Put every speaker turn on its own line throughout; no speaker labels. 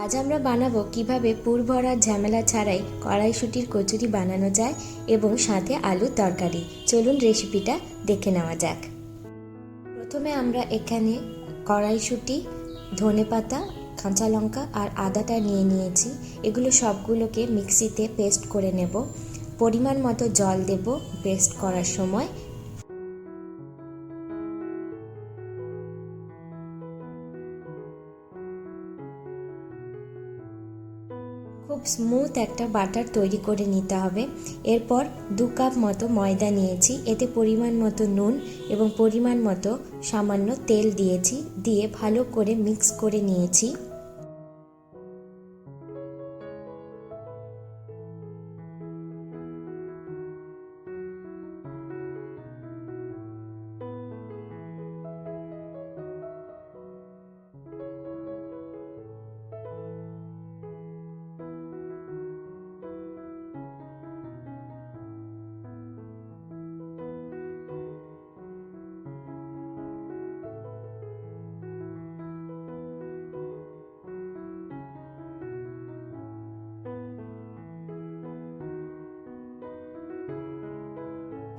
আজ আমরা বানাবো কিভাবে পুর ভরার ঝামেলা ছাড়াই কড়াইশুঁটির কচুরি বানানো যায় এবং সাথে আলুর তরকারি। চলুন রেসিপিটা দেখে নেওয়া যাক। প্রথমে আমরা এখানে কড়াইশুঁটি, ধনেপাতা, কাঁচা লঙ্কা আর আদাটা নিয়ে নিয়েছি। এগুলো সবগুলোকে মিক্সিতে পেস্ট করে নেব। পরিমাণ মতো জল দেব পেস্ট করার সময়। খুব স্মুথ একটা বাটার তৈরি করে নিতে হবে। এরপর 2 কাপ মতো ময়দা নিয়েছি, এতে পরিমাণ মতো নুন এবং পরিমাণ মতো সামান্য তেল দিয়েছি, দিয়ে ভালো করে মিক্স করে নিয়েছি।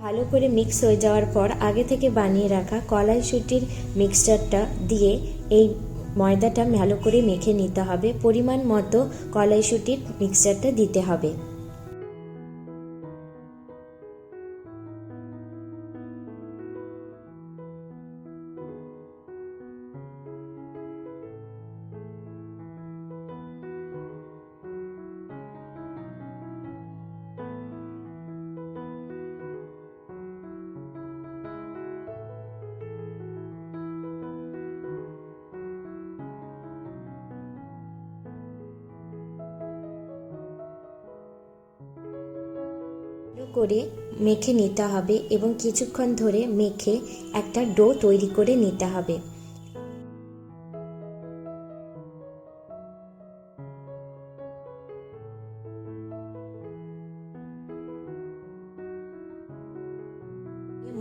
ভালো করে মিক্স হয়ে যাওয়ার পর আগে থেকে বানিয়ে রাখা কড়াইশুঁটির মিক্সচারটা দিয়ে এই ময়দাটা ভালো করে মেখে নিতে হবে। পরিমাণ মতো কড়াইশুঁটির মিক্সচারটা দিতে হবে। করে মেখে নিতে হবে এবং কিছুক্ষণ ধরে মেখে একটা ডো তৈরি করে নিতে হবে।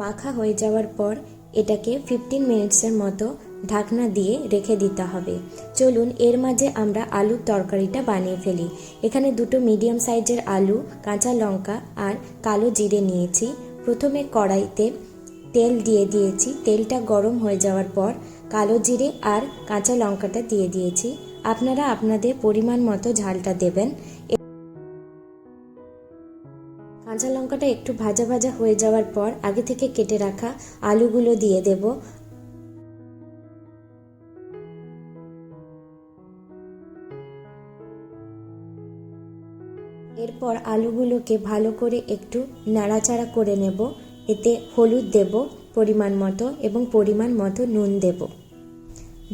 মাখা হয়ে যাওয়ার পর এটাকে 15 মিনিটসের মতো ঢাকনা দিয়ে রেখে দিতে হবে। চলুন এর মাঝে আমরা আলুর তরকারিটা বানিয়ে ফেলি। এখানে 2 মিডিয়াম সাইজের আলু, কাঁচা লঙ্কা আর কালো জিরে নিয়েছি। প্রথমে কড়াইতে তেল দিয়ে দিয়েছি। তেলটা গরম হয়ে যাওয়ার পর কালো জিরে আর কাঁচা লঙ্কাটা দিয়ে দিয়েছি। আপনারা আপনাদের পরিমাণ মতো ঝালটা দেবেন। কাঁচা লঙ্কাটা একটু ভাজা ভাজা হয়ে যাওয়ার পর আগে থেকে কেটে রাখা আলুগুলো দিয়ে দেব। এরপর আলুগুলোকে ভালো করে একটু নাড়াচাড়া করে নেব। এতে হলুদ দেব পরিমাণ মতো এবং পরিমাণ মতো নুন দেব,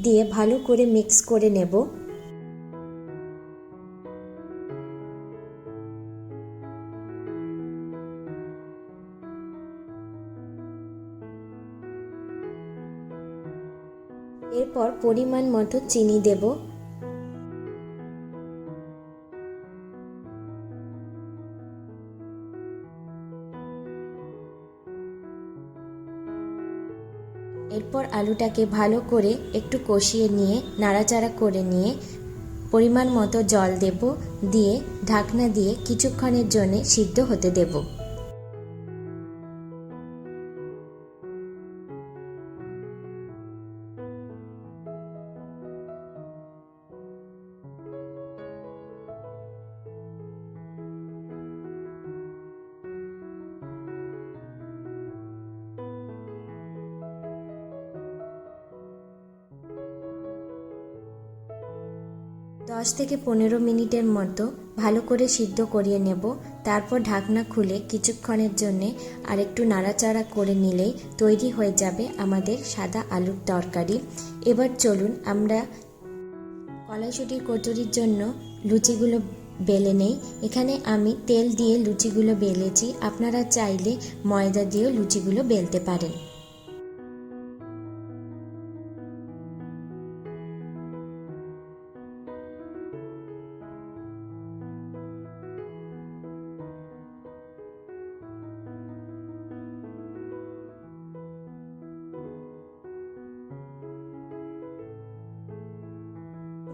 দিয়ে ভালো করে মিক্স করে নেব। এরপর পরিমাণ মতো চিনি দেব। এরপর আলুটাকে ভালো করে একটু কষিয়ে নিয়ে নাড়াচাড়া করে নিয়ে পরিমাণ মতো জল দেব, দিয়ে ঢাকনা দিয়ে কিছুক্ষণের জন্য সিদ্ধ হতে দেব। দশ থেকে 15 মিনিটের মতো ভালো করে সিদ্ধ করিয়ে নেব। তারপর ঢাকনা খুলে কিছুক্ষণের জন্য আরেকটু নাড়াচাড়া করে নিলেই তৈরি হয়ে যাবে আমাদের সাদা আলুর তরকারি। এবার চলুন আমরা কড়াইশুঁটির কচুরির জন্য লুচিগুলো বেলে নেই। এখানে আমি তেল দিয়ে লুচিগুলো বেলেছি, আপনারা চাইলে ময়দা দিয়েও লুচিগুলো বেলতে পারেন।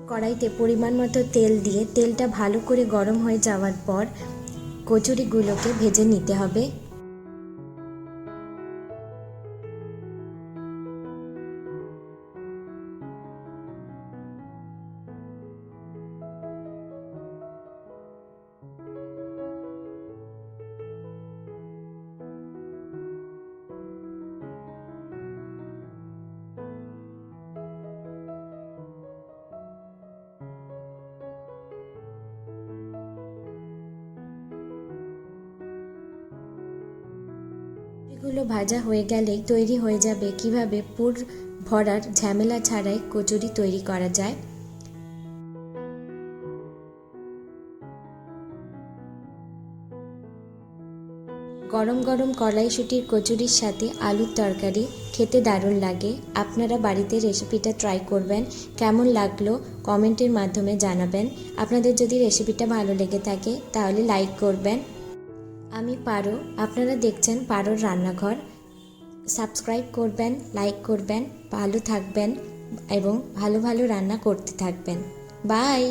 কড়াইতে পরিমাণ মতো তেল দিয়ে তেলটা ভালো করে গরম হয়ে যাওয়ার পর কচুরিগুলোকে ভেজে নিতে হবে। এগুলো ভাজা হয়ে গেলেই তৈরি হয়ে যাবে কিভাবে পুর ভরার ঝামেলা ছাড়াই কচুরি তৈরি করা যায়। গরম গরম কড়াইশুঁটির কচুরির সাথে আলুর তরকারি খেতে দারুণ লাগে। আপনারা বাড়িতে রেসিপিটা ট্রাই করবেন, কেমন লাগলো কমেন্টের মাধ্যমে জানাবেন। আপনাদের যদি রেসিপিটা ভালো লেগে থাকে তাহলে লাইক করবেন। আমি পারো, আপনারা দেখছেন পারোর রান্নাঘর। সাবস্ক্রাইব করবেন, লাইক করবেন, ভালো থাকবেন এবং ভালো ভালো রান্না করতে থাকবেন। বাই।